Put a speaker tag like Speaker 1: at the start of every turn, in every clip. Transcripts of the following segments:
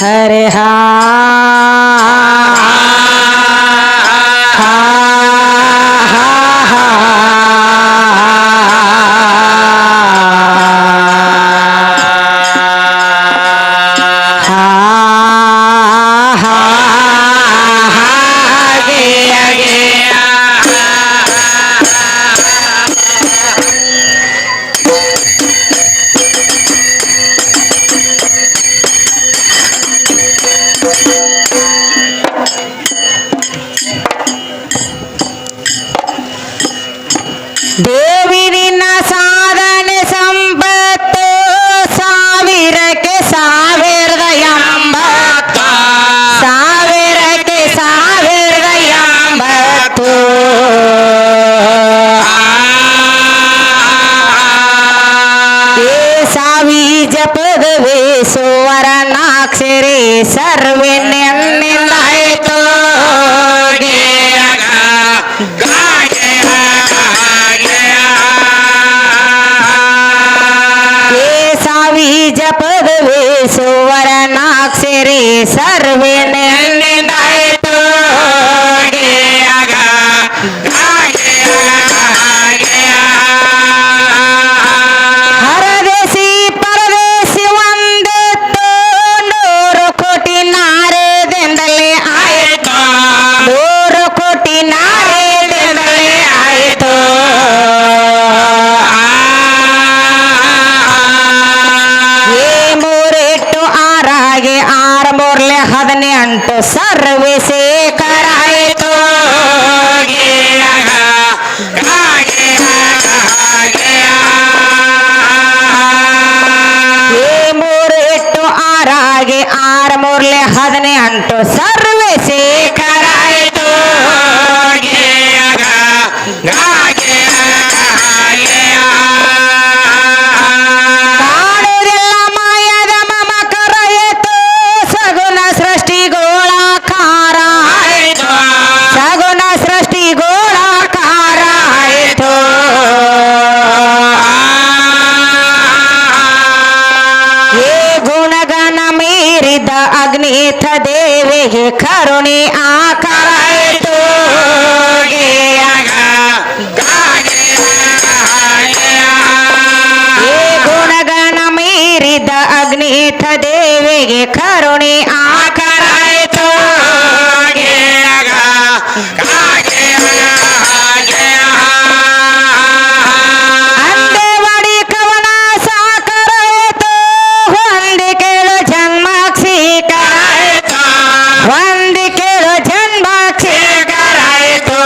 Speaker 1: ಹರೆ ಹಾ ದೇವಿ ನಿನ್ನ ಸಾಧನೆ ಸಂಪತ್ತು ಸಾವಿರಕ್ಕೆ ಸಾವಿರದ ಎಂಬತ್ತು ಸಾವಿರಕ್ಕೆ ಸಾವಿರದ ಎಂಬತ್ತು ಏ ಸಾವಿ ಜಪದವೇ ಸುವರ್ಣಾಕ್ಷರಿ ಸರ್ವೇ ನೆನ್ನಿಂದಾಯಿತು ಜಪದವೇ ಸುವರ್ಣಾಕ್ಷರಿ ಸರ್ವೇ ನೆನ್ನಿಂದಾಯಿತು ಹರದೇಶಿ ಪರದೇಶಿ ಒಂದಿತ್ತು 100 ಕೋಟಿ ನಾರದಿಂದಲೇ ಆಯಿತು 100 ಕೋಟಿ ನಾರದಿಂದಲೇ ಆಯಿತು ಆರ ಮೂರ್ಲೆ 18 ಸರ್ವೇ ಶೇಖರಾಯಿತು ಮೂರು ಇಟ್ಟು ಆರಾಗಿ 6 ಮೂರ್ಲೆ 18 ಸರ್ವೇ ಶೇಖರಾಯಿತು ಅಗ್ನಿಥ ದೇವಿಗೆ ಕರುಣೆ ಆಕಾರಾಯಿತು ಗುಣಗಣ ಮೀರಿದ ಅಗ್ನಿಥ ದೇವಿಗೆ ಕರುಣೆ ಆಕಾರಾಯಿತು ಅಂದೇವಾಡಿ ಕವನ ಸಾಕರಾಯಿತು ಹೊಂದಿ ಕೇಳು ಜನ್ಮ ಒಂದಿ ಕೇಳು ಜನ್ಮ ಕ್ಷೇಕರಾಯಿತು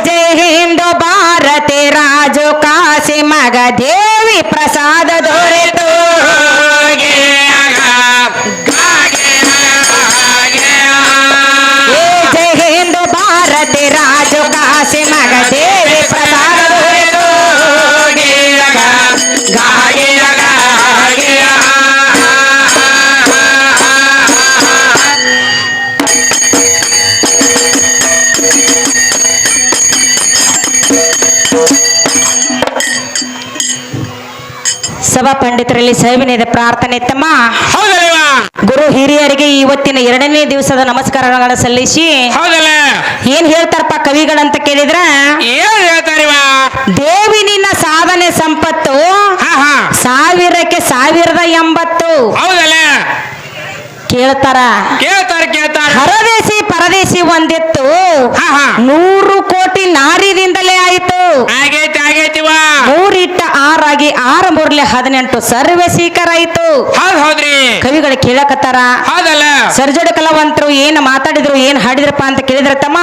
Speaker 1: ಜೈ ಹಿಂದೂ ಭಾರತಿ ರಾಜು ಕಾಶಿ ಮಗ ದೇವಿ ಪ್ರಸಾದ ದೊರೆತು ಜೈ ಹಿಂದೂ ಭಾರತಿ ರಾಜು ಕಾಶಿ ಮಗ ದೇವಿ ಪ್ರಸಾದ ದೊರೆತು ಸಭಾ ಪಂಡಿತರಲ್ಲಿ ಸವಿನಯದ ಪ್ರಾರ್ಥನೆ ತಮ್ಮ ಗುರು ಹಿರಿಯರಿಗೆ ಇವತ್ತಿನ 2ನೇ ದಿವಸದ ನಮಸ್ಕಾರಗಳನ್ನು ಸಲ್ಲಿಸಿ ಏನ್ ಹೇಳ್ತಾರಪ್ಪ ಕವಿಗಳಂತ ಕೇಳಿದ್ರ ದೇವಿ ನಿನ್ನ ಸಾಧನೆ ಸಂಪತ್ತು ಸಾವಿರಕ್ಕೆ ಸಾವಿರದ 80 ಕೇಳ್ತಾರ ಹರದೇಶಿ ಪರದೇಶಿ ಒಂದಿತ್ತು 100 ಕೋಟಿ ನಾರಿದಿಂದಲೇ ಆಯಿತು ಮೂರಿಟ್ಟ ಆರಾಗಿ 6 ಮೂರ್ಲೆ 18 ಸರ್ವೇ ಸ್ವೀಕಾರಾಯಿತು ಕವಿಗಳು ಕೇಳಕತ್ತಾರ ಸರ್ಜೋಡ ಕಲಾವಂತರು ಏನ್ ಮಾತಾಡಿದ್ರು ಏನ್ ಹಾಡಿದ್ರಪ್ಪ ಅಂತ ಕೇಳಿದ್ರ ತಮ್ಮ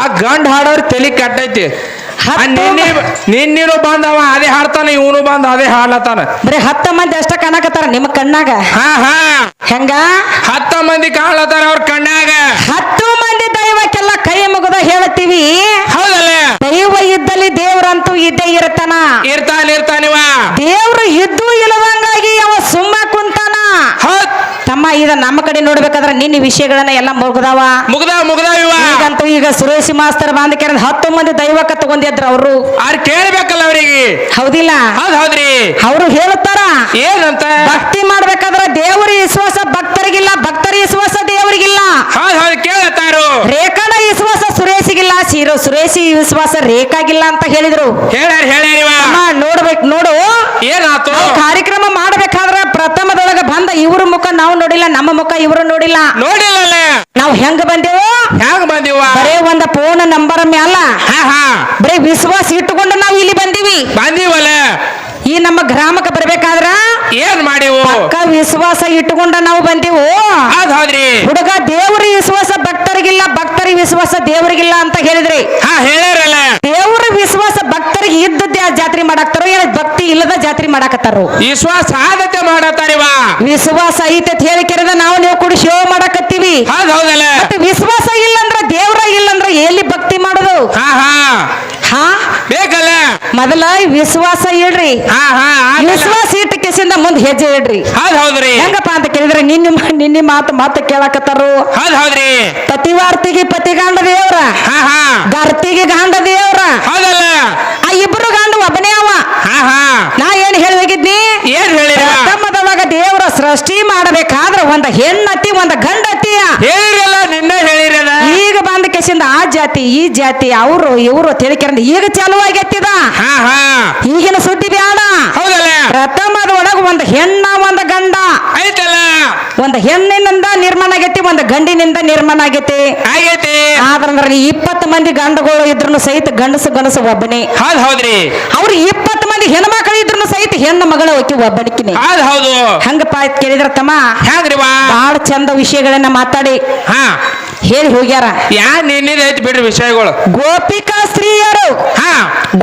Speaker 2: ಆ ಗಂಡ ಹಾಡೋರ್ ತಲೆ ಕಟ್ಟೈತಿ ನಿನ್ನೀನು ಬಂದವ ಅದೇ ಹಾಡ್ತಾನ ಇವನು ಬಂದ ಅದೇ ಹಾಡ್ಲತ್ತಾನ
Speaker 1: ಬರೀ 10 ಮಂದಿ ಅಷ್ಟ ಕಾಣಕತ್ತಾರ ನಿಮ್ಮ ಕಣ್ಣಾಗ ಹೆಂಗ
Speaker 2: 10 ಮಂದಿ ಕಾಣ್ಲತ್ತಾರ ಅವ್ರ ಕಣ್ಣಾಗ
Speaker 1: 10 ಮಂದಿ ದೈವಕ್ಕೆಲ್ಲ ಕೈ ಮುಗಿದ ಹೇಳ್ತೀವಿ
Speaker 2: ಹೌದಲ್ಲ
Speaker 1: ದೈವ ಇದ್ದಲ್ಲಿ ದೇವ್ರಂತೂ ಇದ್ದೇ ಇರ್ತಾನಿವ
Speaker 2: ದೇವ್ರು
Speaker 1: ದೇವ್ರು ಇದ್ದು ಇಲ್ಲದಂಗಾಗಿ ಅವ ಸುಮ್ಮ ಕುಂತಾನ ತಮ್ಮ ಇದ ನಮ್ಮ ಕಡೆ ನೋಡ್ಬೇಕಾದ್ರ ನಿನ್ನ ವಿಷಯಗಳನ್ನ ಎಲ್ಲ ಮುಗ್ದಾವ
Speaker 2: ಮುಗ್ದಾವ
Speaker 1: ಈಗಂತೂ ಈಗ ಸುರೇಶಿ ಮಾಸ್ತರ್ ಬಾಂಧಕ್ಯಾರ 10 ಮಂದಿ ದೈವಕ ತಗೊಂಡಿದ್ರ ಅವರು
Speaker 2: ಅವ್ರು ಕೇಳ್ಬೇಕಲ್ಲ ಅವ್ರಿಗೆ
Speaker 1: ಹೌದಿಲ್ಲ
Speaker 2: ಹೌದ್ರಿ
Speaker 1: ಅವರು ಹೇಳುತ್ತಾರ
Speaker 2: ಏನಂತ
Speaker 1: ಭಕ್ತಿ ಮಾಡ್ಬೇಕಾದ್ರ ದೇವರ ವಿಶ್ವಾಸ ಭಕ್ತರಿಗಿಲ್ಲ ಭಕ್ತರ ವಿಶ್ವಾಸ ದೇವರಿಗಿಲ್ಲ
Speaker 2: ಹೌದು ಕೇಳತ್ತಾರು
Speaker 1: ರೇಖಾನ ವಿಶ್ವಾಸ ಸುರೇಶಿಗಿಲ್ಲ ಸುರೇಶಿ ವಿಶ್ವಾಸ ರೇಖಾಗಿಲ್ಲ ಅಂತ ಹೇಳಿದ್ರು
Speaker 2: ಹೇಳ್ಯಾರಿವ
Speaker 1: ಅಮ್ಮ ನೋಡ್ಬೇಕು ನೋಡು
Speaker 2: ಏನಾತು
Speaker 1: ನಾವು ಕಾರ್ಯಕ್ರಮ ಮಾಡ್ಬೇಕಾದ್ರ ಪ್ರಥಮದೊಳಗ ಬಂದ ಇವ್ರ ಮುಖ ನಾವು ನೋಡಿಲ್ಲ ನಮ್ಮ ಮುಖ ಇವರು ನೋಡಿಲ್ಲ ನಾವು ಹೆಂಗ ಬಂದೆವು ಬರೇ ಒಂದ ಫೋನ್ ನಂಬರ್ ಮ್ಯಾಲ ಬರೇ ವಿಶ್ವಾಸ ಇಟ್ಟುಕೊಂಡು ನಾವು ಇಲ್ಲಿ ಬಂದೀವಲ್ಲ ಈ ನಮ್ಮ ಗ್ರಾಮಕ್ಕೆ ಬರ್ಬೇಕಾದ್ರ
Speaker 2: ಏನ್ ಮಾಡಿವು
Speaker 1: ಪಕ್ಕ ವಿಶ್ವಾಸ ಇಟ್ಟುಕೊಂಡ ನಾವು ಬಂದೀವು ಹುಡುಗ ದೇವರ ವಿಶ್ವಾಸ ಭಕ್ತರಿಗಿಲ್ಲ ಭಕ್ತರ ವಿಶ್ವಾಸ ದೇವರಿಗಿಲ್ಲ ಅಂತ ಹೇಳಿದ್ರಿ
Speaker 2: ಹೇಳ್ಯಾರಲ್ಲ
Speaker 1: ದೇವರ ವಿಶ್ವಾಸ ಭಕ್ತರಿಗೆ ಇದ್ದದ್ದೇ ಜಾತ್ರೆ ಮಾಡಾಕ್ತಾರೋ ಏನ ಭಕ್ತಿ ಇಲ್ಲದ ಜಾತ್ರೆ ಮಾಡಾಕತ್ತಾರೋ
Speaker 2: ವಿಶ್ವಾಸ ಆದತೆ ಮಾಡತ್ತಾರಿವ
Speaker 1: ವಿಶ್ವಾಸ ಐತೆ ಹೇಳಿ ಕೆರೆದ ನೀವು ಕೂಡ ಶೋ ಮಾಡಾಕತ್ತೀವಿ
Speaker 2: ಹೌದಲ್ಲ
Speaker 1: ವಿಶ್ವಾಸ ಇಲ್ಲ ಅಂದ್ರ ದೇವ್ರ ಇಲ್ಲ ಅಂದ್ರ ಎಲ್ಲಿ ಭಕ್ತಿ ಮಾಡೋದು ಹಾ
Speaker 2: ಬೇಕಲ್ಲ
Speaker 1: ಮೊದಲ ವಿಶ್ವಾಸ ಇಡ್ರಿ ವಿಶ್ವಾಸ ಇಟ್ಟ ಕೆಸಿಂದ ಮುಂದೆ ಹೆಜ್ಜೆ ಇಡ್ರಿ
Speaker 2: ಹೌದ್ರಿ
Speaker 1: ಹೆಂಗಪ್ಪ ಅಂತ ಕೇಳಿದ್ರೆ ನಿನ್ನೆ ಮಾತು ಕೇಳಕತ್ತಾರು
Speaker 2: ಹೌದ್ರಿ
Speaker 1: ಪತಿವಾರ್ತಿಗೆ ಪತಿಗಾಂಡ ದೇವ್ರ ಗರ್ತಿಗೆ ಗಾಂಡ ದೇವ್ರ
Speaker 2: ಹೌದಲ್ಲ
Speaker 1: ಆ ಇಬ್ರು ಗಾಂಡ ಒಬ್ಬನೇ ಅವ ನಾ ಏನ್ ಹೇಳಬೇಕಿದ್ನಿ
Speaker 2: ಏನ್ ಹೇಳಿರ
Speaker 1: ಪ್ರಥಮದೊಳಗ ದೇವರ ಸೃಷ್ಟಿ ಮಾಡಬೇಕಾದ್ರ ಒಂದ ಹೆಣ್ಣತಿ ಒಂದ ಗಂಡತಿಯ
Speaker 2: ಹೇಳಿರಲ್ಲ ನಿನ್ನೆ ಹೇಳಿರಲ್ಲ
Speaker 1: ಈಗ ಬಂದ ಕೆಸಿಂದ ಆ ಜಾತಿ ಈ ಜಾತಿ ಅವರು ಇವರು ತಿಳಿಕೆರಂದ ಈಗ ಚಾಲು ಆಗತ್ತಿದ ಈಗಿನ ಸುದ್ದಿ ಬ್ಯಾಡ
Speaker 2: ಹೌದಲ್ಲ
Speaker 1: ಪ್ರಥಮದೊಳಗ ಒಂದ ಹೆಣ್ಣ ಒಂದ ಗಂಡ
Speaker 2: ಐತಲ್ಲ
Speaker 1: ಒಂದ ಹೆಣ್ಣಿನಿಂದ ನಿರ್ಮಾಣ ಆಗೈತಿ ಒಂದ ಗಂಡಿನಿಂದ ನಿರ್ಮಾಣ ಆಗೈತಿ ಆದ್ರಂದ್ರ 20 ಮಂದಿ ಗಂಡುಗಳು ಇದ್ರು ಸಹಿತ ಗಂಡಸು ಒಬ್ಬನೇ
Speaker 2: ಹೌದ್ರಿ
Speaker 1: ಅವ್ರು 20 ಮಂದಿ ಹೆಣ್ಮಕ್ಳು ಇದ್ರು ಸಹಿತ ಹೆಣ್ಣು ಮಗಳ ಒಕ್ಕಿ ಒಬ್ಬನಿಕಿನಿ
Speaker 2: ಹೌದು
Speaker 1: ಹಂಗಪ್ಪ ಕೇಳಿದ್ರ ತಮ್ಮ ಬಹಳ ಚಂದ ವಿಷಯಗಳನ್ನ ಮಾತಾಡಿ ಹೇಳಿ ಹೋಗ್ಯಾರ
Speaker 2: ನಿನ್ನಿದೈತಿ ಬಿಡ್ರಿ ವಿಷಯಗಳು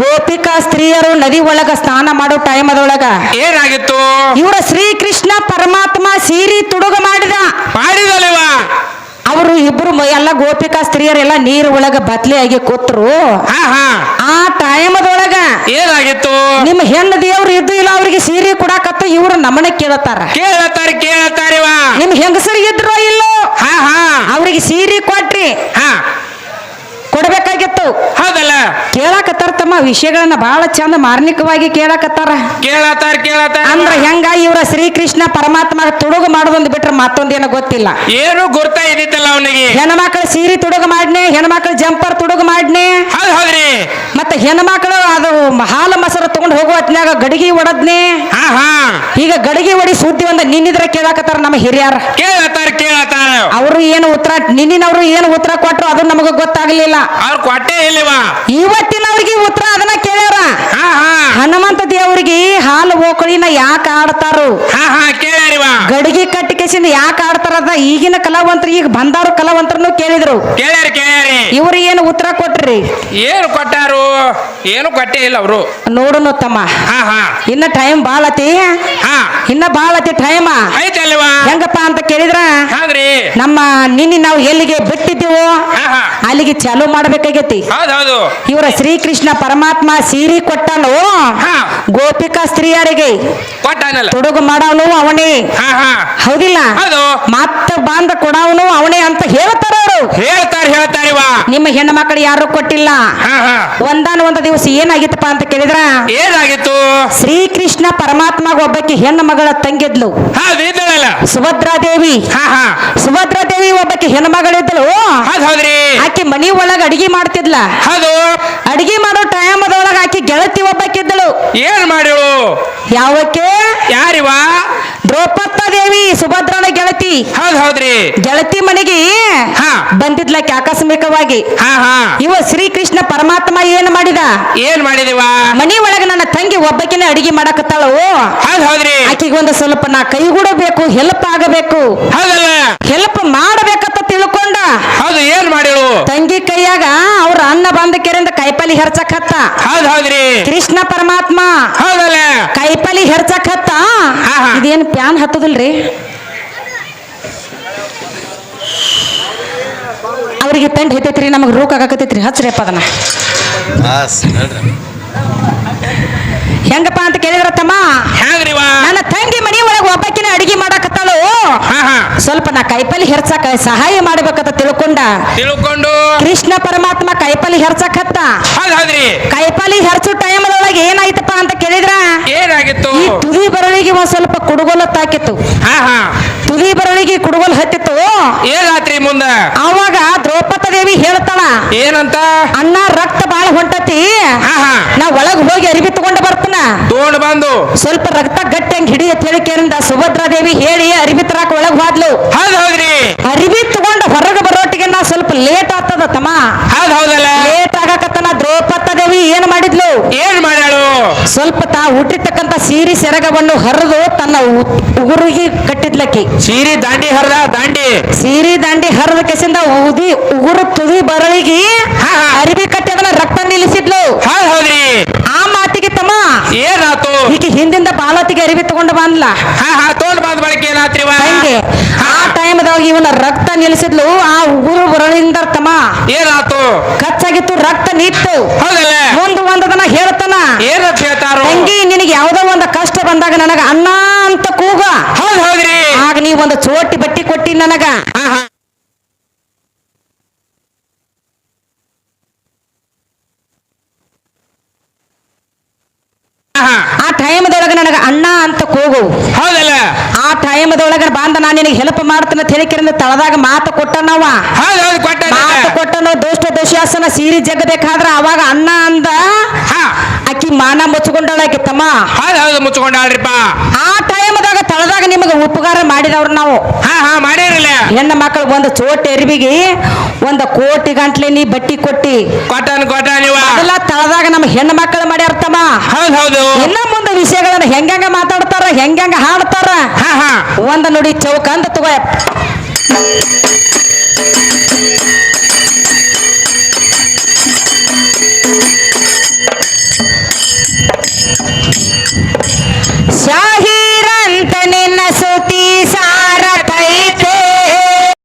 Speaker 1: ಗೋಪಿಕಾ ಸ್ತ್ರೀಯರು ನದಿ ಒಳಗ ಸ್ನಾನ ಮಾಡೋ ಟೈಮ್ ಅದೊಳಗ
Speaker 2: ಏನಾಗಿತ್ತು
Speaker 1: ಇವರ ಶ್ರೀಕೃಷ್ಣ ಪರಮಾತ್ಮ ಸೀರಿ ತುಡುಗ ಮಾಡಿದಲ್ವ ಅವರು ಇಬ್ರು ಎಲ್ಲ ಗೋಪಿಕಾ ಸ್ತ್ರೀಯರೆಲ್ಲ ನೀರು ಒಳಗ ಬತ್ಲಿ ಆಗಿ ಕೂತ್ರು ಆ ಟೈಮದೊಳಗ
Speaker 2: ಏನಾಗಿತ್ತು
Speaker 1: ನಿಮ್ಮ ಹೆಣ್ಣು ದೇವ್ರು ಇದ್ದು ಇಲ್ಲ ಅವ್ರಿಗೆ ಸೀರೆ ಕೊಡಾಕತ್ತ ಇವ್ರು ನಮ್ಮನೆ ಕೇಳತ್ತಾರ ನಿಮ್ ಹೆಂಗಸರಿಗೆ ಇದ್ರು ಇಲ್ಲೋ ಅವ್ರಿಗೆ ಸೀರೆ ಕೊಟ್ರಿ ಕೊಡ್ಬೇಕಾಗಿತ್ತು
Speaker 2: ಹೌದಲ್ಲ
Speaker 1: ಕೇಳಾಕತ್ತಾರ ತಮ್ಮ ವಿಷಯಗಳನ್ನ ಬಹಳ ಚಂದ ಮಾರ್ಮಿಕವಾಗಿ ಕೇಳಾಕತ್ತಾರ ಅಂದ್ರ ಹೆಂಗ ಇವರ ಶ್ರೀಕೃಷ್ಣ ಪರಮಾತ್ಮ ತುಡುಗು ಮಾಡೋದೊಂದು ಬಿಟ್ರೆ ಮತ್ತೊಂದೇನೋ ಗೊತ್ತಿಲ್ಲ
Speaker 2: ಏನು ಗುರ್ತ ಇದ್ದಿತ್ತಲ್ಲ ಅವನಿಗೆ
Speaker 1: ಹೆಣ್ಮಕ್ಳು ಸೀರೆ ತುಡುಗು ಮಾಡ್ನೆ ಹೆಣ್ಮಕ್ಳು ಜಂಪರ್ ತುಡುಗು ಮಾಡ್ನೆ
Speaker 2: ಹೌದ್ರಿ
Speaker 1: ಮತ್ತೆ ಹೆಣ್ಮಕ್ಳು ಅದು ಹಾಲು ಮೊಸರು ತಗೊಂಡು ಹೋಗುವ ಹೊತ್ನ್ಯಾಗ ಗಡಿಗೆ ಒಡದ್ನೆ ಈಗ ಗಡಿಗೆ ಒಡಿ ಸುದ್ದಿ ಒಂದ ನಿನ್ನಿದ್ರ ಕೇಳಾಕತ್ತಾರ ನಮ್ಮ ಹಿರಿಯರ
Speaker 2: ಕೇಳತ್ತಾರ
Speaker 1: ಅವರು ಏನು ಉತ್ತರ ನಿನ್ನಿನವ್ರು ಏನು ಉತ್ತರ ಕೊಟ್ರು ಅದು ನಮಗ ಗೊತ್ತಾಗ್ಲಿಲ್ಲ
Speaker 2: ಅವ್ರ ಕೊಟ್ಟೆ ಇಲ್ಲವಾ
Speaker 1: ಇವತ್ತಿನವ್ರಿಗೆ ಉತ್ತರ ಅದನ್ನ ಕೇಳ್ಯಾರ ಹನುಮಂತ ದೇವರಿಗೆ ಹಾಲು ಓಕಳಿನ ಯಾಕೆ ಆಡ್ತಾರು ಗಡಿಗೆ ಕಟ್ಟಿಕೆಸಿಂದ ಯಾಕೆ ಆಡ್ತಾರದ ಈಗಿನ ಕಲಾವಂತರು ಈಗ ಬಂದಾರು ಕಲಾವಂತರನ್ನು ಕೇಳಿದ್ರು ಇವ್ರು ಏನು ಉತ್ತರ ಕೊಟ್ರಿ
Speaker 2: ಏನು ಕೊಟ್ಟಾರು ಏನು ಕೊಟ್ಟೆ ಇಲ್ಲ ಅವರು
Speaker 1: ನೋಡುನು ತಮ್ಮ ಇನ್ನ ಟೈಮ್ ಬಾಳತಿ ಟೈಮ್ ಹೆಂಗಪ್ಪ ಅಂತ ಕೇಳಿದ್ರ ನಮ್ಮ ನಿನ್ನೆ ನಾವು ಎಲ್ಲಿಗೆ ಬಿಟ್ಟಿದ್ದೀವೋ ಅಲ್ಲಿಗೆ ಚಾಲು ಮಾಡ್ಬೇಕಾಗೈತಿ ಇವರ ಶ್ರೀಕೃಷ್ಣ ಪರಮಾತ್ಮ ಸೀರೆ ಕೊಟ್ಟನು ಗೋಪಿಕಾ ಸ್ತ್ರೀಯರಿಗೆ ತುಡುಗು ಮಾಡವನು ಅವನೇ ಹೌದಿಲ್ಲ ಮತ್ತ ಬಂದ ಕೊಡವನು ಅವನೇ ಅಂತ ಹೇಳ್ತಾರ ಅವರು ನಿಮ್ಮ ಹೆಣ್ಣು ಮಕ್ಕಳು ಯಾರು ಕೊಟ್ಟಿಲ್ಲ ಒಂದಾನ ದಿವಸ ಏನಾಗಿತ್ತಪ್ಪ ಅಂತ ಕೇಳಿದ್ರ
Speaker 2: ಏನಾಗಿತ್ತು
Speaker 1: ಶ್ರೀಕೃಷ್ಣ ಪರಮಾತ್ಮ ಒಬ್ಬಕ್ಕೆ ಹೆಣ್ಣು ಮಗಳ ತಂಗಿದ್ಲು ಸುಭದ್ರಾದೇವಿ ಒಬ್ಬಕ್ಕೆ ಹೆಣ್ಣು ಮಗಳಿದ್ಲು ಆಕೆ ಮನಿ ಒಳಗ ಅಡಿಗೆ ಮಾಡ್ತಿದ್ಲ ಅಡಿಗೆ ಮಾಡೋ ಟೈಮ್ ಅದೊಳಗ ಆಕೆ ಗೆಳತಿ ಒಬ್ಬಕ್ಕಿದ್ದಳು
Speaker 2: ಏನ್ ಮಾಡಿಳು
Speaker 1: ಯಾವಕ್ಕೆ
Speaker 2: ಯಾರಿವ
Speaker 1: ದ್ರೌಪದಿ ಸುಭದ್ರನ ಗೆಳತಿ
Speaker 2: ಹೌದ್ರಿ
Speaker 1: ಗೆಳತಿ ಮನೆಗೆ ಬಂದಿದ್ಲಕ್ಕೆ ಆಕಸ್ಮಿಕವಾಗಿ ಇವ ಶ್ರೀಕೃಷ್ಣ ಪರಮಾತ್ಮ ಏನ್ ಮಾಡಿದಿವ ಮನಿ ಒಳಗ ನನ್ನ ತಂಗಿ ಒಬ್ಬಕಿನ ಅಡಿಗೆ ಮಾಡಕತ್ತಾಳು
Speaker 2: ಹೌದ್ರಿ
Speaker 1: ಆಕೆಗೆ ಒಂದು ಸ್ವಲ್ಪ ನಾ ಕೈಗೂಡಬೇಕು ಹೆಲ್ಪ್ ಆಗಬೇಕು ಹೆಲ್ಪ್ ಮಾಡಬೇಕಂತ ತಿಳ್ಕೊಂಡ
Speaker 2: ಏನ್ ಮಾಡಿಳು
Speaker 1: ತಂಗಿ ಕೈಯಾಗ ಅವ್ರ ಅನ್ನ ಬಂದ ಕೆರೆಯಿಂದ ಕೈಪಲಿ ಹೆರ್ಚಕ್ ಹತ್ತ
Speaker 2: ಹೌದ್ರಿ
Speaker 1: ಕೃಷ್ಣ ಪರಮಾತ್ಮ ಕೈಪಲಿ ಹೆರ್ಚಕ್ ಹತ್ತ ಇದೇನು ಪ್ಯಾನ್ ಹತ್ತದಿಲ್ರಿ ಅವ್ರಿಗೆ ತಂಡ ಹೈತೈತ್ರಿ ನಮಗ್ ರೋಗ ಆಗಾಕತೈತ್ರಿ ಹಚ್ರಿಯಪ್ಪ ಅದನ್ನ ಹೆಂಗಪ್ಪ ಅಂತ ಕೇಳಿದ್ರ ತಮ್ಮ ನನ್ನ ತಂಗಿ ಮನಿ ಒಳಗ ಒಬ್ಬಕಿನ ಅಡಿಗೆ ಮಾಡಕತ್ತಾಳು ಸ್ವಲ್ಪ ನಾ ಕೈಪಲ್ಲಿ ಹೆರ್ಸಕ ಸಹಾಯ ಮಾಡ್ಬೇಕಂತ
Speaker 2: ತಿಳ್ಕೊಂಡು
Speaker 1: ಕೃಷ್ಣ ಪರಮಾತ್ಮ ಕೈಪಲ್ಲಿ ಹೆರ್ಸಕತ್ತ
Speaker 2: ಹೌದ್ರಿ
Speaker 1: ಕೈಪಲ್ಲಿ ಹೆರ್ಸೋ ಟೈಮ್ದೊಳಗೆ ಏನಾಯ್ತಪ್ಪ ಅಂತ ಕೇಳಿದ್ರ
Speaker 2: ಏನಾಗಿತ್ತು
Speaker 1: ಈ ತುದಿ ಬರಳಿಗೆ ಒಂದ್ ಸ್ವಲ್ಪ ಕುಡುಗೋಲತ್ತಾಕಿತ್ತು
Speaker 2: ಹಾ ಹಾ
Speaker 1: ತುದಿ ಬರಳಿಗೆ ಕುಡುಗೋಲ್ ಹತ್ತಿತ್ತು
Speaker 2: ಏನಾತ್ರಿ ಮುಂದ
Speaker 1: ಅವಾಗ ದ್ರೌಪದಿ ದೇವಿ ಹೇಳ್ತಾಳ
Speaker 2: ಏನಂತ
Speaker 1: ಅಣ್ಣ ರಕ್ತ ಬಾಳ ಹೊಂಟತಿ
Speaker 2: ಹಾ ಹಾ
Speaker 1: ನಾ ಒಳಗ್ ಹೋಗಿ ಅರಿವಿ ತಗೊಂಡು ಬರ್ತೀನ
Speaker 2: ತಗೊಂಡು ಬಂದು
Speaker 1: ಸ್ವಲ್ಪ ರಕ್ತ ಗಟ್ಟಿ ಹಂಗ್ ಹಿಡಿ ಅಂತ ಹೇಳಿಕೆಯಿಂದ ಸುಭದ್ರಾ ದೇವಿ ಹೇಳಿ ಅರಿವಿ ತರಾಕ ಒಳಗ್ ಹೋದ್ಲು
Speaker 2: ಹೌದ್ರಿ
Speaker 1: ಅರಿವಿ ತಗೊಂಡು ಹೊರಗೆ ಬರೋಟಿಗೆ ನಾ ಸ್ವಲ್ಪ ಲೇಟ್ ಆಗ್ತದ ತಮ್ಮ
Speaker 2: ಹೌದಲ್ಲ
Speaker 1: ಲೇಟ್ ಆಗಕತ್ತನ ದ್ರೌಪದಿ ದೇವಿ ಏನ್ ಮಾಡಿದ್ಲು
Speaker 2: ಏನ್ ಮಾಡ್ಯಾಳು
Speaker 1: ಸ್ವಲ್ಪ ತಾ ಹುಟ್ಟಿರ್ತಕ್ಕಂತ ಸೀರೆ ಸೆರಗವನ್ನು ಹರಿದು ತನ್ನ ಉಗುರಿಗೆ ಕಟ್ಟಿದ್ಲಕ್ಕಿ
Speaker 2: ಸೀರಿ ದಾಂಡಿ ಹರ್ದ ದಾಂಡಿ
Speaker 1: ಸೀರೆ ದಾಂಡಿ ಹರಿದ ಕೆಸಿಂದ ಉಗುರು ತುದಿ ಬರಳಿಗೆ
Speaker 2: ಹಾ, ಹಾ.
Speaker 1: ಅರಿವಿ ಕಟ್ಟಿ ಅದನ್ನ ರಕ್ತ ನಿಲ್ಲಿಸಿದ್ಲು
Speaker 2: ಹೌದ್ರಿ
Speaker 1: ಆ ಮಾತಿಗೆ ತಮ್ಮ
Speaker 2: ಏನಾತು
Speaker 1: ಈಕೆ ಹಿಂದಿಂದ ಬಾಲತಿಗೆ ಅರಿವಿ ತಗೊಂಡು ಬಂದ್ಲ
Speaker 2: ಹಾ ಹಾ ತಗೊಂಡ್ ಬಂದ್ ಬಳಕೆ ಏನಾತ್ರಿವ
Speaker 1: ಹಂಗೆ ಆ ಟೈಮ್ದಾಗ ಇವನ ರಕ್ತ ನಿಲ್ಲಿಸಿದ್ಲು ಆ ಉಗುರು ಬರಳಿಂದ ತಮ್ಮ
Speaker 2: ಏನಾತು
Speaker 1: ಕಚ್ಚಾಗಿತ್ತು ರಕ್ತ ನಿತ್ತು
Speaker 2: ಹೌದಲ್ಲ
Speaker 1: ಮುಂದೆ ಒಂದದನ್ನ ಹೇಳ್ತಾನ
Speaker 2: ಏನಂತ ಹೇಳ್ತಾರೋ
Speaker 1: ತಂಗಿ ನಿನಗೆ ಯಾವ್ದೋ ಒಂದು ಕಷ್ಟ ಬಂದಾಗ ನನಗ ಅಣ್ಣ ಅಂತ ಕೂಗ
Speaker 2: ಹೌದ್ರಿ
Speaker 1: ಆಗ ನೀ ಒಂದು ಚೋಟಿ ಬಟ್ಟಿ ಕೊಟ್ಟಿ ನನಗ
Speaker 2: ಹಾ ಹಾ
Speaker 1: ಆ ಟೈಮ್ದೊಳಗ ನನಗ ಅಣ್ಣ ಅಂತ ಕೂಗು
Speaker 2: ಹೌದಲ್ಲ
Speaker 1: ಆ ಟೈಮ್ದೊಳಗ ಬಂದ ನಾನು ನಿನಗೆ ಹೆಲ್ಪ್ ಮಾಡ್ತೀನಿ ಅಂತ ಹೇಳಿಕೆರಿಂದ ತಳದಾಗ ಮಾತು ಕೊಟ್ಟನವ
Speaker 2: ಹೌದು ಕೊಟ್ಟ
Speaker 1: ಮಾತು ಕೊಟ್ಟನು ದುಷ್ಟ ದುಶ್ಯಾಸನ ಸೀರೆ ಜಗಬೇಕಾದ್ರ ಅವಾಗ ಅಣ್ಣ ಅಂದ
Speaker 2: ಹಾ
Speaker 1: ಆಕಿ ಮಾನ ಮುಚ್ಚಿಕೊಂಡಳ ಆಕಿ ತಮ್ಮ
Speaker 2: ಹೌದು ಮುಚ್ಕೊಂಡಾಳ್ರಿಪ್ಪ
Speaker 1: ಆ ಟೈಮ್ದಾಗ ತಳದಾಗ ನಿಮಗೆ ಉಪಕಾರ ಮಾಡಿದವ್ರು ನಾವು
Speaker 2: ಹಾ ಹಾ ಮಾಡಿರಲ್ಲ
Speaker 1: ಹೆಣ್ಣು ಮಕ್ಕಳು ಒಂದು ಚೋಟಿ ಅರಿವಿಗೆ ಒಂದು ಕೋಟಿ ಗಂಟ್ಲೆ ನೀ ಬಟ್ಟಿ ಕೊಟ್ಟಿ
Speaker 2: ಕೊಟ್ಟ ನೀವ
Speaker 1: ಅದೆಲ್ಲ ತಳದಾಗ ನಮ್ಮ ಹೆಣ್ಣು ಮಕ್ಕಳು ಮಾಡ್ಯಾರ ತಮ್ಮ
Speaker 2: ಹೌದು
Speaker 1: ಇನ್ನ ಮುಂದೆ ವಿಷಯಗಳನ್ನ ಹೆಂಗ ಮಾತಾಡ್ತಾರ ಹೆಂಗ ಹಾಡ್ತಾರ
Speaker 2: ಹಾ ಹಾ
Speaker 1: ಒಂದ ನುಡಿ ಚೌಕ ಅಂತ ತಗೋ